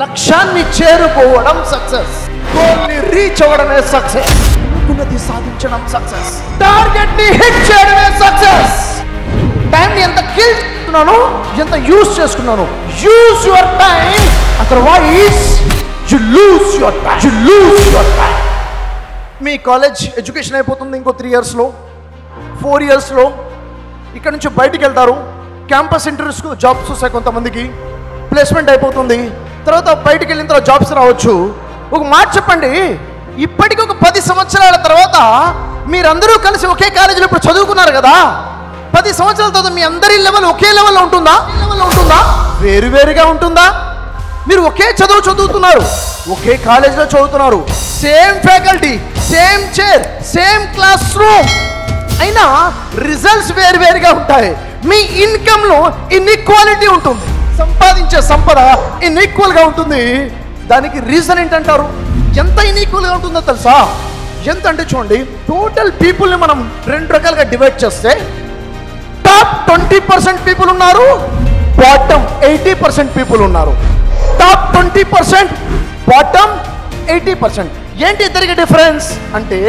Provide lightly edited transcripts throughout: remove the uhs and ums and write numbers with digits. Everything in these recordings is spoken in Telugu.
లక్ష్యాన్ని చేరుకోవడం సక్సెస్, గోల్ని రీచ్ అవ్వడమే సక్సెస్, అనుకున్నది సాధించడం సక్సెస్, టార్గెట్ ని హిట్ చేయడమే సక్సెస్. టైంని ఎంత కిల్ చేస్తున్నాను, ఎంత యూజ్ చేసుకున్నాను. Use your time, otherwise you lose your time, you lose your time. Me college education అయిపోతుంది ఇంకో 3 yearsలో, 4 yearsలో. ఇక్కడ నుంచి బయటికి వెళ్తారు, క్యాంపస్ ఇంటర్వ్యూస్కు జాబ్స్ వస్తాయి, కొంతమందికి ప్లేస్మెంట్ అయిపోతుంది. తర్వాత బయటికి వెళ్ళిన తర్వాత జాబ్స్ రావచ్చు. ఒక మాట చెప్పండి, ఇప్పటికి ఒక 10 సంవత్సరాల తర్వాత మీరందరూ కలిసి ఒకే కాలేజీలో ఇప్పుడు చదువుకున్నారు కదా, 10 సంవత్సరాల తర్వాత మీ అందరి లెవెల్ ఒకే లెవెల్లో ఉంటుందా? వేరువేరుగా ఉంటుందా? మీరు ఒకే చదువు చదువుతున్నారు, ఒకే కాలేజీలో చదువుతున్నారు, same faculty, same chair, same class room, అయినా రిజల్ట్స్ వేరువేరుగా ఉంటాయి. మీ ఇన్కమ్లో ఇన్ఈక్వాలిటీ ఉంటుంది, సంపాదించే సంపద ఇన్ఈక్వల్గా ఉంటుంది. దానికి రీజన్ ఏంటంటారు? ఎంత ఇన్ఈక్వల్గా ఉంటుందో తెలుసా? ఎంత అంటే చూడండి, టోటల్ పీపుల్ని మనం 2 రకాలుగా డివైడ్ చేస్తే టాప్ 20% పీపుల్ ఉన్నారు, బాటమ్ 80% పీపుల్ ఉన్నారు. Top 20%, bottom 80%. ఏంటి ఇద్దరికి డిఫరెన్స్ అంటే,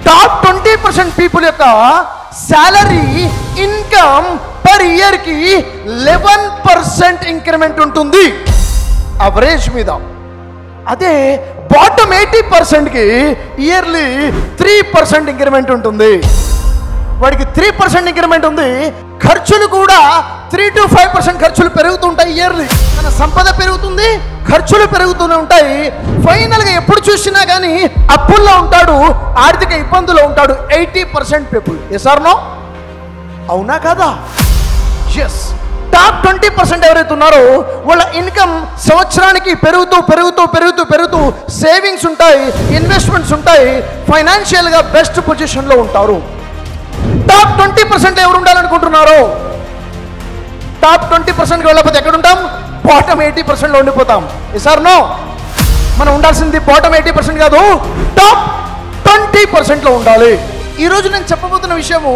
టాప్ 20% పీపుల్ యొక్క శాలరీ ఇన్కమ్ పర్ ఇయర్కి 11% ఇంక్రిమెంట్ ఉంటుంది అవరేజ్ మీద. అదే బాటమ్ 80%కి ఇయర్లీ 3% ఇంక్రిమెంట్ ఉంటుంది. వాడికి 3% ఇంక్రిమెంట్ ఉంది. ఖర్చులు కూడా 3 to 5% ఖర్చులు పెరుగుతుంటాయి ఇయర్లీ. మన సంపద పెరుగుతుంది, ఖర్చులు పెరుగుతూనే ఉంటాయి. ఫైనల్గా ఎప్పుడు చూసినా కానీ అప్పుల్లో ఉంటాడు, ఆర్థిక ఇబ్బందుల్లో ఉంటాడు 80% పీపుల్. Yes or no? అవునా కదా? ఎస్. టాప్ 20% ఎవరైతే ఉన్నారో వాళ్ళ ఇన్కమ్ సంవత్సరానికి పెరుగుతూ పెరుగుతూ పెరుగుతూ పెరుగుతూ సేవింగ్స్ ఉంటాయి, ఇన్వెస్ట్మెంట్స్ ఉంటాయి, ఫైనాన్షియల్గా బెస్ట్ పొజిషన్లో ఉంటారు. టాప్ 20% ఎవరు ఉండాలనుకుంటున్నారు? టాప్ 20%కి వెళ్ళకపోతే ఎక్కడ ఉంటాం? బాటమ్ 80%లో ఉండిపోతాం. Yes or no? మనం ఉండాల్సింది బాటమ్ 80% కాదు, టాప్ 20%లో ఉండాలి. ఈరోజు నేను చెప్పబోతున్న విషయము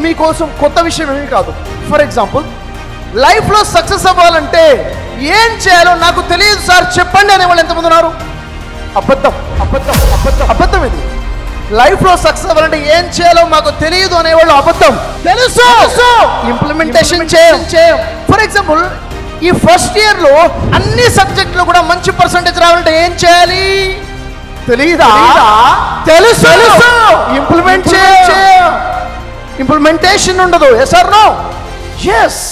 మీకోసం కొత్త విషయం ఏమీ కాదు. ఫర్ ఎగ్జాంపుల్, లైఫ్లో సక్సెస్ అవ్వాలంటే ఏం చేయాలో నాకు తెలియదు సార్ చెప్పండి అనేవాళ్ళు ఎంతమంది ఉన్నారు? అబద్ధం, అబద్ధం, అబద్ధం, అబద్ధం. ఇది లైఫ్లో సక్సెస్ అవ్వాలంటే ఏం చేయాలో మాకు తెలియదు అనేవాళ్ళు అబద్ధం. తెలుసు, ఇంప్లిమెంటేషన్ చేయం. ఫర్ ఎగ్జాంపుల్, ఈ ఫస్ట్ ఇయర్లో అన్ని సబ్జెక్టులో కూడా మంచి పర్సంటేజ్ రావాలంటే ఏం చేయాలి? తెలీదా? తెలుసు, ఇంప్లిమెంట్ చేయం. ఇంప్లిమెంటేషన్ ఉండదు. Yes or no? ఎస్.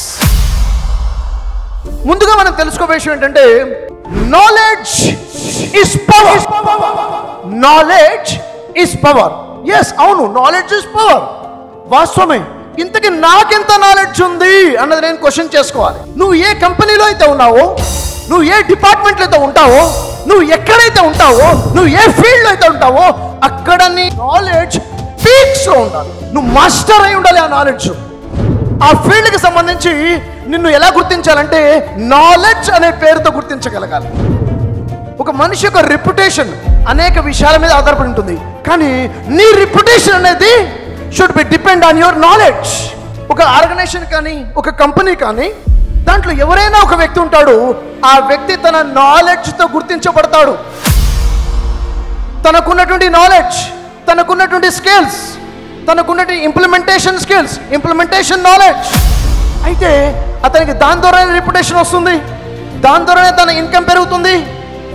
ముందుగా మనం తెలుసుకోబోయే విషయం ఏంటంటే, knowledge is power. Knowledge is power. Yes, అవును, నాలెడ్జ్ ఇస్ పవర్. వాస్తవమే. ఇంతకీ నాకెంత నాలెడ్జ్ ఉంది అన్నది నేను క్వశ్చన్ చేసుకోవాలి. నువ్వు ఏ కంపెనీలో అయితే ఉన్నావో, నువ్వు ఏ డిపార్ట్మెంట్లో అయితే ఉంటావో, నువ్వు ఎక్కడైతే ఉంటావో, నువ్వు ఏ ఫీల్డ్లో అయితే ఉంటావో అక్కడ నీ నాలెడ్జ్ పీక్స్లో ఉండాలి. నువ్వు మాస్టర్ అయి ఉండాలి ఆ నాలెడ్జ్. ఆ ఫీల్డ్కి సంబంధించి నిన్ను ఎలా గుర్తించాలంటే నాలెడ్జ్ అనే పేరుతో గుర్తించగలగాలి. ఒక మనిషి యొక్క రెప్యుటేషన్ అనేక విషయాల మీద ఆధారపడి ఉంటుంది, కానీ నీ రెప్యుటేషన్ అనేది should be depend on your knowledge. ఒక ఆర్గనైజేషన్ కానీ, ఒక కంపెనీ కానీ, దాంట్లో ఎవరైనా ఒక వ్యక్తి ఉంటాడు, ఆ వ్యక్తి తన నాలెడ్జ్తో గుర్తించబడతాడు. తనకున్నటువంటి నాలెడ్జ్, తనకున్నటువంటి స్కిల్స్, తనకున్నటువంటి ఇంప్లిమెంటేషన్ స్కిల్స్, ఇంప్లిమెంటేషన్ నాలెడ్జ్. అయితే అతనికి దాని ద్వారానే రెప్యుటేషన్ వస్తుంది, దాని ద్వారానే తన ఇన్కమ్ పెరుగుతుంది,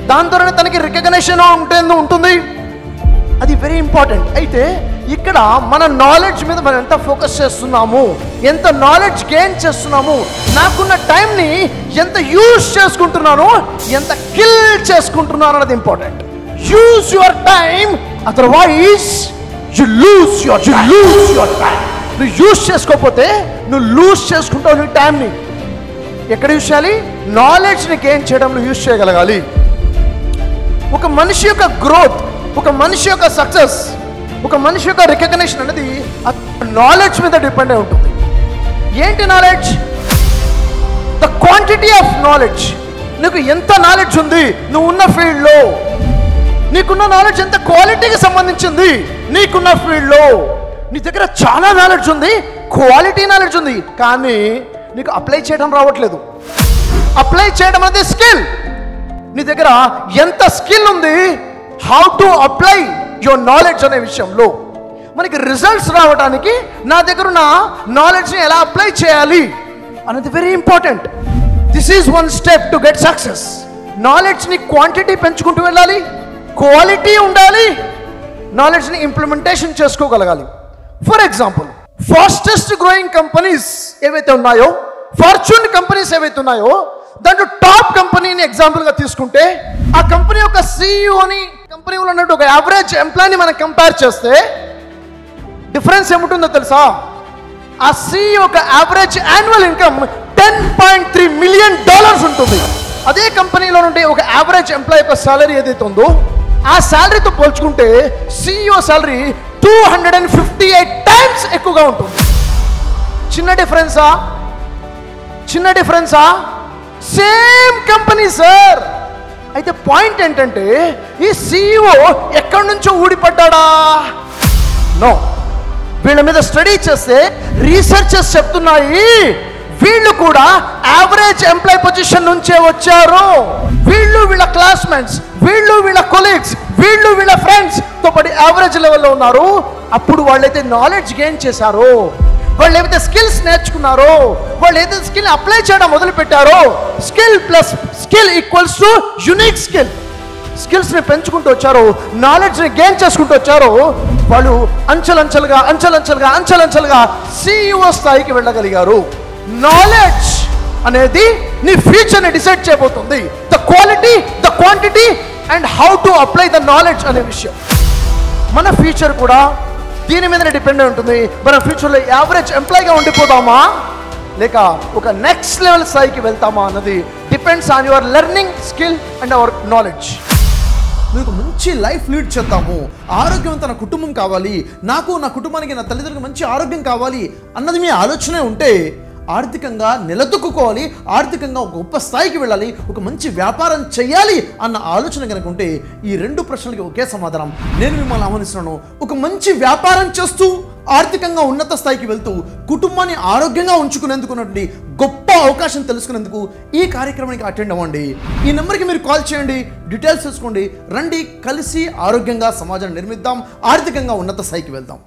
దాని ద్వారానే తనకి రికగ్నిషన్ ఉంటుంది. అది వెరీ ఇంపార్టెంట్. అయితే ఇక్కడ మన నాలెడ్జ్ మీద మనం ఎంత ఫోకస్ చేస్తున్నాము, ఎంత నాలెడ్జ్ గెయిన్ చేస్తున్నాము, నాకున్న టైంని ఎంత యూజ్ చేసుకుంటున్నాను, ఎంత కిల్ చేసుకుంటున్నాను అన్నది important. Use your time, otherwise you lose your time. నువ్వు యూజ్ చేసుకోకపోతే నువ్వు లూజ్ చేసుకుంటావు నీ టైంని. ఎక్కడ యూజ్ చేయాలి? నాలెడ్జ్ని గెయిన్ చేయడంలో యూజ్ చేయగలగాలి. ఒక మనిషి యొక్క గ్రోత్, ఒక మనిషి యొక్క సక్సెస్, ఒక మనిషి యొక్క రికగ్నిషన్ అనేది నాలెడ్జ్ మీద డిపెండ్ అయి ఉంటుంది. ఏంటి knowledge? The quantity of knowledge. నీకు ఎంత నాలెడ్జ్ ఉంది నువ్వు ఉన్న ఫీల్డ్లో, నీకున్న నాలెడ్జ్ ఎంత క్వాలిటీకి సంబంధించింది. నీకున్న ఫీల్డ్లో నీ దగ్గర చాలా నాలెడ్జ్ ఉంది, క్వాలిటీ నాలెడ్జ్ ఉంది, కానీ నీకు అప్లై చేయడం రావట్లేదు. అప్లై చేయడం అనేది స్కిల్. నీ దగ్గర ఎంత స్కిల్ ఉంది, how to apply your knowledge అనే విషయంలో మనకి రిజల్ట్స్ రావడానికి నా దగ్గర ఉన్న నాలెడ్జ్ని ఎలా అప్లై చేయాలి అనేది very important. This is one step to get success. నాలెడ్జ్ని క్వాంటిటీ పెంచుకుంటూ వెళ్ళాలి, క్వాలిటీ ఉండాలి, నాలెడ్జ్ని ఇంప్లిమెంటేషన్ చేసుకోగలగాలి. For example, fastest growing companies ఏవైతే ఉన్నాయో, ఫార్చ్యూన్ కంపెనీస్ ఏవైతే ఉన్నాయో, దాంట్లో టాప్ కంపెనీని ఎగ్జాంపుల్గా తీసుకుంటే ఆ కంపెనీ యొక్క సీఈఓని కంపెనీలో ఉన్నట్టు ఒక యావరేజ్ ఎంప్లాయీని మనం కంపేర్ చేస్తే డిఫరెన్స్ ఏముంటుందో తెలుసా? ఆ సీఈఓ యొక్క యావరేజ్ యాన్యువల్ ఇన్కమ్ $10.3 మిలియన్ ఉంటుంది. అదే కంపెనీలో నుండి ఒక యావరేజ్ ఎంప్లాయీ యొక్క సాలరీ ఏదైతే ఉందో ఆ సాలరీతో పోల్చుకుంటే సీఈఓ సాలరీ 258 టైమ్స్ ఎక్కువగా ఉంటుంది. చిన్న డిఫరెన్సా? Same company sir. అయితే పాయింట్ ఏంటంటే ఈ సీఈఓ ఎక్కడి నుంచో ఊడిపడ్డా? నో. వీళ్ళ మీద స్టడీ చేస్తే రీసెర్చెస్ చెప్తున్నాయి వీళ్ళు కూడా యావరేజ్ ఎంప్లాయ్ పొజిషన్ నుంచే వచ్చారు. వీళ్ళు వీళ్ళ క్లాస్మేట్స్, వీళ్ళు వీళ్ళ కొలీగ్స్, వీళ్ళు వీళ్ళ ఫ్రెండ్స్ తో పాటు యావరేజ్ లెవెల్లో ఉన్నారు. అప్పుడు వాళ్ళైతే నాలెడ్జ్ గెయిన్ చేశారో, వాళ్ళు ఏవైతే స్కిల్స్ నేర్చుకున్నారో, వాళ్ళు ఏదైతే స్కిల్ అప్లై చేయడం మొదలు పెట్టారో, skill plus skill equals to unique skill. స్కిల్స్ని పెంచుకుంటూ వచ్చారో, నాలెడ్జ్ని గెయిన్ చేసుకుంటూ వచ్చారో, వాళ్ళు అంచెలంచెలుగా CEO స్థాయికి వెళ్ళగలిగారు. నాలెడ్జ్ అనేది నీ ఫ్యూచర్ని డిసైడ్ చేయబోతుంది. The quality, the quantity and how to apply the knowledge అనే విషయం. మన ఫ్యూచర్ కూడా దీని మీదనే డిపెండ్ అయి ఉంటుంది. మన ఫ్యూచర్లో యావరేజ్ ఎంప్లాయీగా ఉండిపోదామా లేక ఒక నెక్స్ట్ లెవెల్ స్థాయికి వెళ్తామా అన్నది depends on your learning skill and our knowledge. మీకు మంచి లైఫ్ లీడ్ చేద్దాము, ఆరోగ్యవంతమైన కుటుంబం కావాలి, నాకు నా కుటుంబానికి నా తల్లిదండ్రులకు మంచి ఆరోగ్యం కావాలి అన్నది మీ ఆలోచనే ఉంటే ఆర్థికంగా నిలదొక్కుకోవాలి, ఆర్థికంగా ఒక గొప్ప స్థాయికి వెళ్ళాలి, ఒక మంచి వ్యాపారం చేయాలి అన్న ఆలోచన కనుక ఉంటే ఈ 2 ప్రశ్నలకి ఒకే సమాధానం. నేను మిమ్మల్ని ఆహ్వానిస్తున్నాను. ఒక మంచి వ్యాపారం చేస్తూ ఆర్థికంగా ఉన్నత స్థాయికి వెళ్తూ కుటుంబాన్ని ఆరోగ్యంగా ఉంచుకునేందుకున్నటువంటి గొప్ప అవకాశం తెలుసుకునేందుకు ఈ కార్యక్రమానికి అటెండ్ అవ్వండి. ఈ నెంబర్కి మీరు కాల్ చేయండి, డీటెయిల్స్ తెలుసుకోండి. రండి, కలిసి ఆరోగ్యంగా సమాజాన్ని నిర్మిద్దాం, ఆర్థికంగా ఉన్నత స్థాయికి వెళ్దాం.